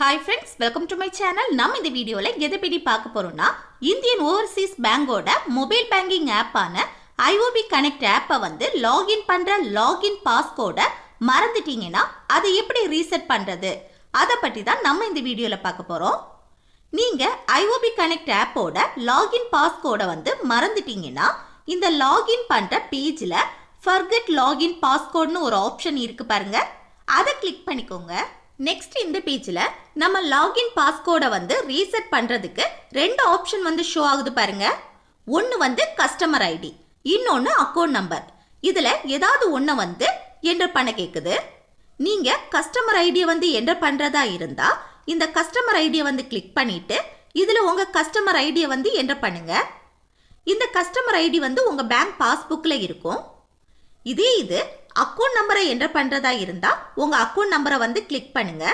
Hi friends, welcome to my channel. நம்ம இந்த வீடியோல எதை பத்தி பார்க்க போறோம்னா இந்தியன் ஓவர்சீஸ் பேங்கோட மொபைல் பேங்கிங் ஆப்பான IOB கனெக்ட் ஆப்பை வந்து லாகின் பண்ற லாகின் பாஸ்கோட மறந்துட்டீங்கன்னா அதை எப்படி ரீசெட் பண்றது அதை பத்தி தான் நம்ம இந்த வீடியோல பார்க்க போறோம். நீங்க IOB கனெக்ட் ஆப்போட லாகின் பாஸ்கோட வந்து மறந்துட்டீங்கன்னா இந்த லாகின் பண்ற பேஜ்ல forget login passcode ஒரு ஆப்ஷன் இருக்கு பாருங்க, அதை கிளிக் பண்ணிக்கோங்க. நெக்ஸ்ட் இந்த பேஜ்ல நம்ம லாகின் பாஸ்கோட வந்து ரீசெட் பண்றதுக்கு ரெண்டு ஆப்ஷன் வந்து ஷோ ஆகுது பாருங்க. ஒன்னு வந்து கஸ்டமர் ஐடி, இன்னொன்னு அக்கவுண்ட் நம்பர். இதுல ஏதாவது ஒண்ணு வந்து என்டர் பண்ண கேக்குது. நீங்க கஸ்டமர் ஐடியை வந்து என்டர் பண்றதா இருந்தா இந்த கஸ்டமர் ஐடியை வந்து கிளிக் பண்ணிட்டு இதுல உங்க கஸ்டமர் ஐடியை வந்து என்டர் பண்ணுங்க. இந்த கஸ்டமர் ஐடி வந்து உங்க பேங்க் பாஸ்புக்ல இருக்கும். இது அக்கவுண்ட் நம்பரை என்டர் பண்றதா இருந்தா உங்க அக்கவுண்ட் நம்பரை வந்து கிளிக் பண்ணுங்க.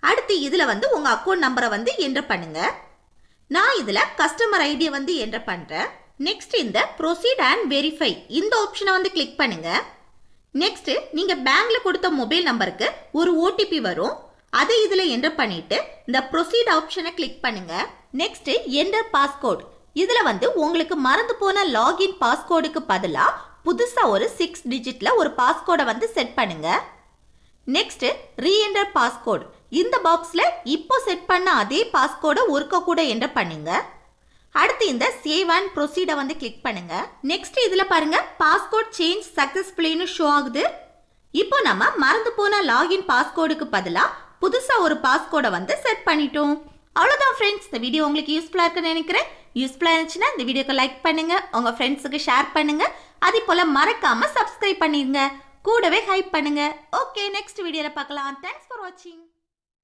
அடுத்து இதுல வந்து உங்க அக்கவுண்ட் நம்பரை வந்து என்டர் பண்ணுங்க. நான் இதுல கஸ்டமர் ஐடியை வந்து என்டர் பண்றேன். நெக்ஸ்ட் இந்த ப்ரொசீட் அண்ட் வெரிஃபை இந்த ஆப்ஷனை வந்து கிளிக் பண்ணுங்க. நெக்ஸ்ட் நீங்க பேங்க்ல கொடுத்த மொபைல் நம்பருக்கு ஒரு OTP வரும், அதை இதுல என்டர் பண்ணிட்டு இந்த ப்ரொசீட் ஆப்ஷனை கிளிக் பண்ணுங்க. நெக்ஸ்ட் என்டர் பாஸ்கோட், இதுல வந்து உங்களுக்கு மறந்து போன லாகின் பாஸ்கோடுக்கு பதிலா புதுசா ஒரு 6 டிஜிட்ல ஒரு பாஸ்கோட வந்து செட் பண்ணுங்க. நெக்ஸ்ட் ரீஎன்டர் பாஸ்கோட், இந்த பாக்ஸ்ல இப்போ செட் பண்ண அதே பாஸ்கோட ஒருக்க கூட என்டர் பண்ணுங்க. அடுத்து இந்த சேவ் அண்ட் ப்ரொசீட வந்து கிளிக் பண்ணுங்க. நெக்ஸ்ட் இதுல பாருங்க பாஸ்கோட் சேஞ்ச் சக்சஸ்ஃபுல்லின்னு ஷோ ஆகுது. இப்போ நம்ம மறந்து போன லாகின் பாஸ்கோடுக்கு பதிலா புதுசா ஒரு பாஸ்கோட வந்து செட் பண்ணிட்டோம். அவ்வளவுதான் ஃப்ரெண்ட்ஸ், இந்த வீடியோ உங்களுக்கு யூஸ்ஃபுல்லா இருக்குன்னு நினைக்கிறேன். யூஸ்ஃபுல்லா இருந்துச்சுன்னா இந்த வீடியோக்கு லைக் பண்ணுங்க, உங்க ஃப்ரெண்ட்ஸுக்கு ஷேர் பண்ணுங்க, அதே போல மறக்காம சப்ஸ்கிரைப் பண்ணிருங்க, கூடவே ஹைப் பண்ணுங்க. ஓகே, நெக்ஸ்ட் வீடியோல பார்க்கலாம். தேங்க்ஸ் ஃபார் வாட்சிங்.